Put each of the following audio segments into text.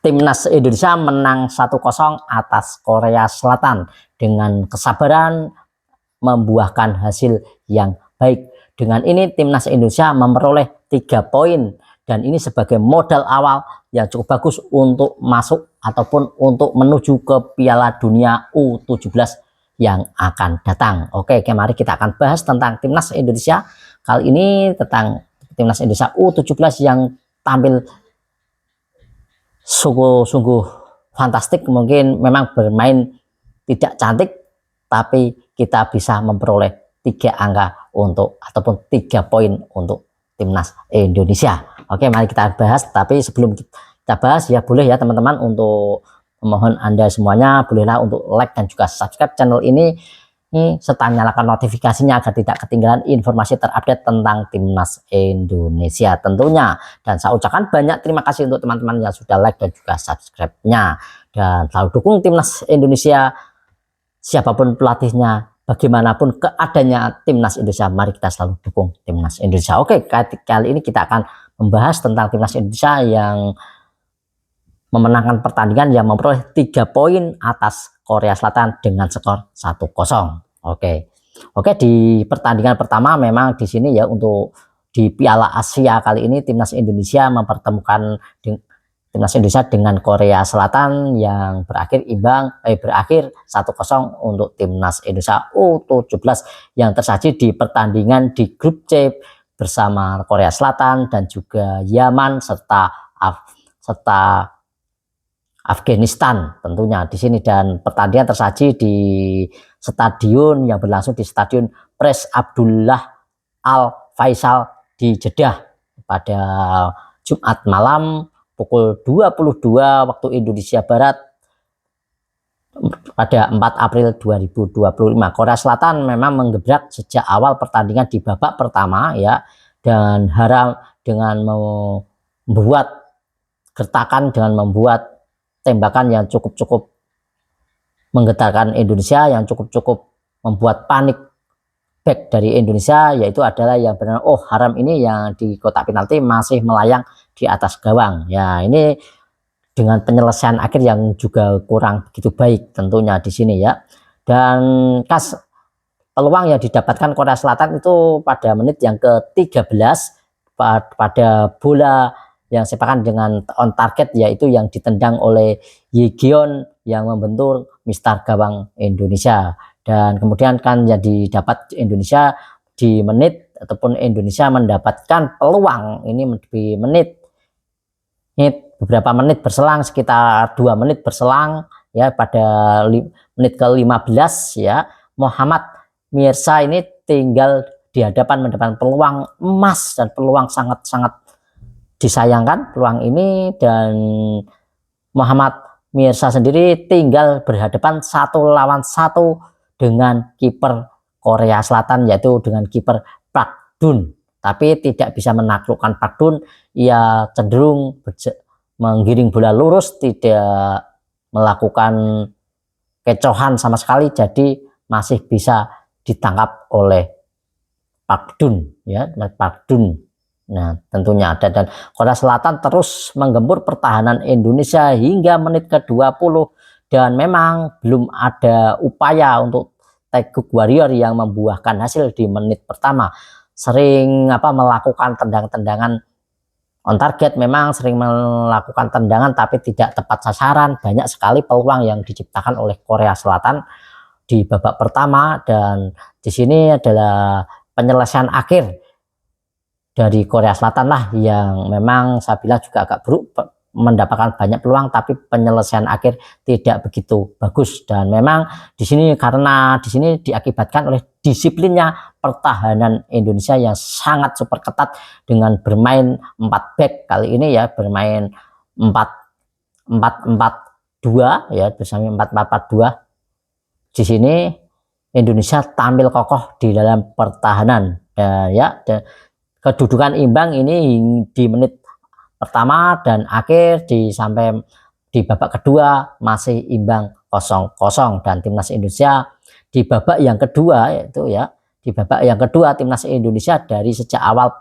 Timnas Indonesia menang 1-0 atas Korea Selatan dengan kesabaran membuahkan hasil yang baik. Dengan ini Timnas Indonesia memperoleh 3 poin dan ini sebagai modal awal yang cukup bagus untuk masuk ataupun untuk menuju ke Piala Dunia U17 yang akan datang. Oke, mari kita akan bahas tentang Timnas Indonesia. Kali ini tentang Timnas Indonesia U17 yang tampil sungguh-sungguh fantastik. Mungkin memang bermain tidak cantik, tapi kita bisa memperoleh 3 angka untuk ataupun 3 poin untuk Timnas Indonesia. Oke, mari kita bahas. Tapi sebelum kita bahas, ya boleh ya teman-teman, untuk memohon Anda semuanya bolehlah untuk like dan juga subscribe channel ini serta nyalakan notifikasinya agar tidak ketinggalan informasi terupdate tentang Timnas Indonesia tentunya. Dan saya ucapkan banyak terima kasih untuk teman-teman yang sudah like dan juga subscribe-nya, dan selalu dukung Timnas Indonesia siapapun pelatihnya, bagaimanapun keadaannya Timnas Indonesia, mari kita selalu dukung Timnas Indonesia. Oke, kali ini kita akan membahas tentang Timnas Indonesia yang memenangkan pertandingan yang memperoleh 3 poin atas Korea Selatan dengan skor 1-0. Oke, di pertandingan pertama memang di sini ya, untuk di Piala Asia kali ini Timnas Indonesia mempertemukan Timnas Indonesia dengan Korea Selatan yang berakhir 1-0 untuk Timnas Indonesia U17 yang tersaji di pertandingan di grup C bersama Korea Selatan dan juga Yaman serta Afghanistan tentunya di sini. Dan pertandingan tersaji di stadion yang berlangsung di Stadion Pres Abdullah Al Faisal di Jeddah pada Jumat malam pukul 22 waktu Indonesia Barat pada 4 April 2025. Korea Selatan memang menggebrak sejak awal pertandingan di babak pertama ya, dan haram dengan membuat gertakan, dengan membuat tembakan yang cukup menggetarkan Indonesia, yang cukup membuat panik back dari Indonesia, yaitu adalah yang benar, haram ini yang di kotak penalti masih melayang di atas gawang. Ya, ini dengan penyelesaian akhir yang juga kurang begitu baik tentunya di sini ya. Dan peluang yang didapatkan Korea Selatan itu pada menit yang ke-13 pada bola yang sepakan dengan on target, yaitu yang ditendang oleh Yegion yang membentur mistar gawang Indonesia. Dan kemudian kan yang didapat Indonesia di menit, ataupun Indonesia mendapatkan peluang ini di beberapa menit berselang, sekitar 2 menit berselang ya, pada menit ke-15 ya, Muhammad Mirsa ini tinggal di hadapan mendapatkan peluang emas, dan peluang sangat-sangat disayangkan peluang ini, dan Muhammad Mirsa sendiri tinggal berhadapan 1 lawan 1 dengan kiper Korea Selatan, yaitu dengan kiper Park Dun, tapi tidak bisa menaklukkan Park Dun. Ia cenderung menggiring bola lurus, tidak melakukan kecohan sama sekali, jadi masih bisa ditangkap oleh Park Dun ya, Park Dun. Nah, tentunya ada, dan Korea Selatan terus menggempur pertahanan Indonesia hingga menit ke-20, dan memang belum ada upaya untuk Taeguk Warrior yang membuahkan hasil di menit pertama. Sering melakukan tendangan on target, memang sering melakukan tendangan tapi tidak tepat sasaran. Banyak sekali peluang yang diciptakan oleh Korea Selatan di babak pertama, dan di sini adalah penyelesaian akhir dari Korea Selatan lah yang memang saya bilang juga agak buruk, mendapatkan banyak peluang tapi penyelesaian akhir tidak begitu bagus. Dan memang di sini karena di sini diakibatkan oleh disiplinnya pertahanan Indonesia yang sangat super ketat dengan bermain 4 back kali ini ya, bermain 4-4-4-2 ya, bersama 4-4-4-2. Di sini Indonesia tampil kokoh di dalam pertahanan, kedudukan imbang ini di menit pertama dan akhir sampai di babak kedua masih imbang 0-0. Dan Timnas Indonesia di babak yang kedua, yaitu ya, di babak yang kedua Timnas Indonesia dari sejak awal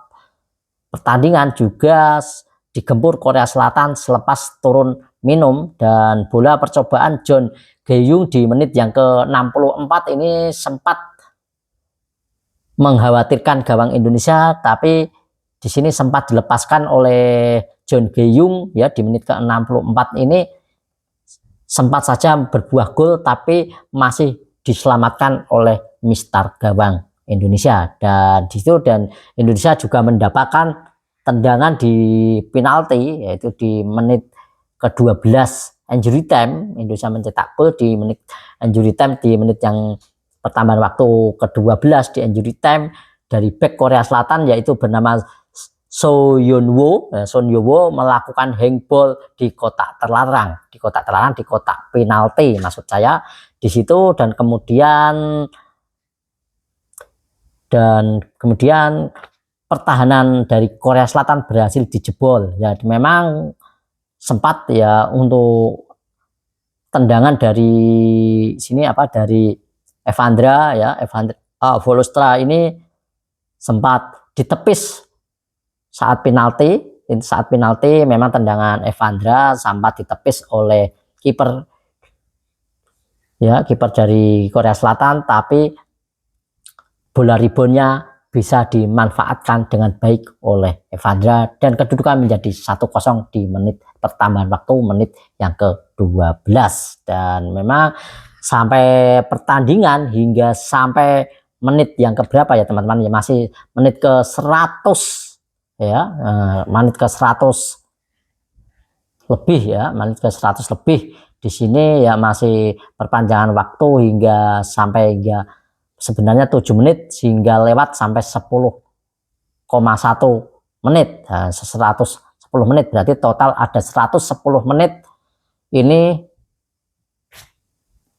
pertandingan juga digempur Korea Selatan selepas turun minum, dan bola percobaan John Ge-hyun di menit yang ke-64 ini sempat mengkhawatirkan gawang Indonesia, tapi di sini sempat dilepaskan oleh John Ge-hyun ya di menit ke-64 ini, sempat saja berbuah gol tapi masih diselamatkan oleh Mister gawang Indonesia. Dan di situ dan Indonesia juga mendapatkan tendangan di penalti, yaitu di menit ke-12 injury time. Indonesia mencetak gol di menit injury time, di menit yang pertambahan waktu ke-12 di injury time dari bek Korea Selatan, yaitu bernama So Yeon-woo. Son Yeon-woo melakukan handball di kotak terlarang, di kotak penalti maksud saya di situ. Dan kemudian pertahanan dari Korea Selatan berhasil dijebol ya. Memang sempat ya untuk tendangan dari sini dari Evandra ya, Volostra ini sempat ditepis saat penalti. Saat penalti memang tendangan Evandra sempat ditepis oleh kiper ya, kiper dari Korea Selatan, tapi bola reboundnya bisa dimanfaatkan dengan baik oleh Evandra dan kedudukan menjadi 1-0 di menit pertambahan waktu, menit yang ke-12. Dan memang sampai pertandingan hingga sampai menit yang keberapa ya teman-teman, ya masih menit ke-100 ya, menit ke-100 lebih ya, menit ke-100 lebih di sini ya, masih perpanjangan waktu hingga sebenarnya 7 menit sehingga lewat sampai 10,1 menit. 110 menit berarti total ada 110 menit ini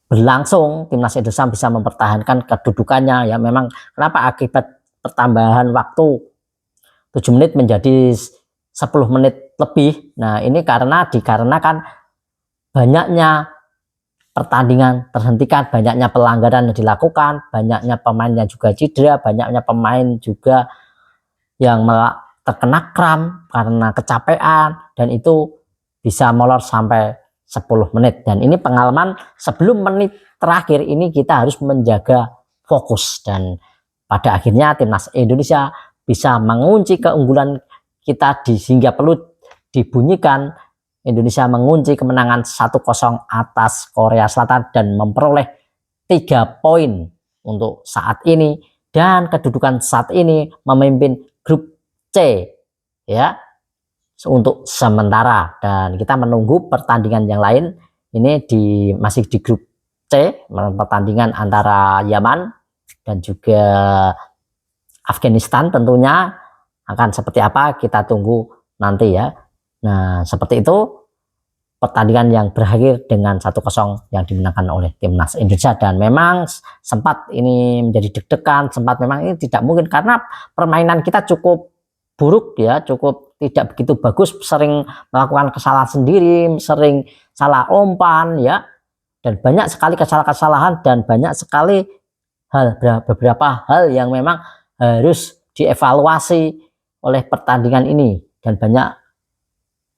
berlangsung timnas Indonesia bisa mempertahankan kedudukannya ya. Memang kenapa akibat pertambahan waktu 7 menit menjadi 10 menit lebih. Nah, ini dikarenakan banyaknya pertandingan terhentikan, banyaknya pelanggaran yang dilakukan, banyaknya pemain yang juga cedera, banyaknya pemain juga yang terkena kram karena kecapean, dan itu bisa molor sampai 10 menit. Dan ini pengalaman sebelum menit terakhir ini kita harus menjaga fokus, dan pada akhirnya timnas Indonesia bisa mengunci keunggulan kita hingga peluit dibunyikan. Indonesia mengunci kemenangan 1-0 atas Korea Selatan dan memperoleh 3 poin untuk saat ini, dan kedudukan saat ini memimpin grup C ya untuk sementara. Dan kita menunggu pertandingan yang lain ini masih di grup C, pertandingan antara Yaman dan juga Afghanistan. Tentunya akan seperti apa kita tunggu nanti ya. Nah, seperti itu pertandingan yang berakhir dengan 1-0 yang dimenangkan oleh timnas Indonesia. Dan memang sempat ini menjadi deg-degan, sempat memang ini tidak mungkin karena permainan kita cukup buruk ya, cukup tidak begitu bagus, sering melakukan kesalahan sendiri, sering salah umpan ya, dan banyak sekali kesalahan dan banyak sekali beberapa hal yang memang harus dievaluasi oleh pertandingan ini, dan banyak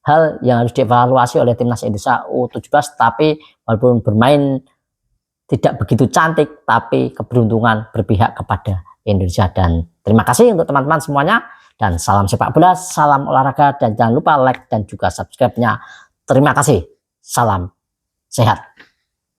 hal yang harus dievaluasi oleh timnas Indonesia U17. Tapi walaupun bermain tidak begitu cantik, tapi keberuntungan berpihak kepada Indonesia. Dan terima kasih untuk teman-teman semuanya, dan salam sepak bola, salam olahraga, dan jangan lupa like dan juga subscribe-nya. Terima kasih, salam sehat.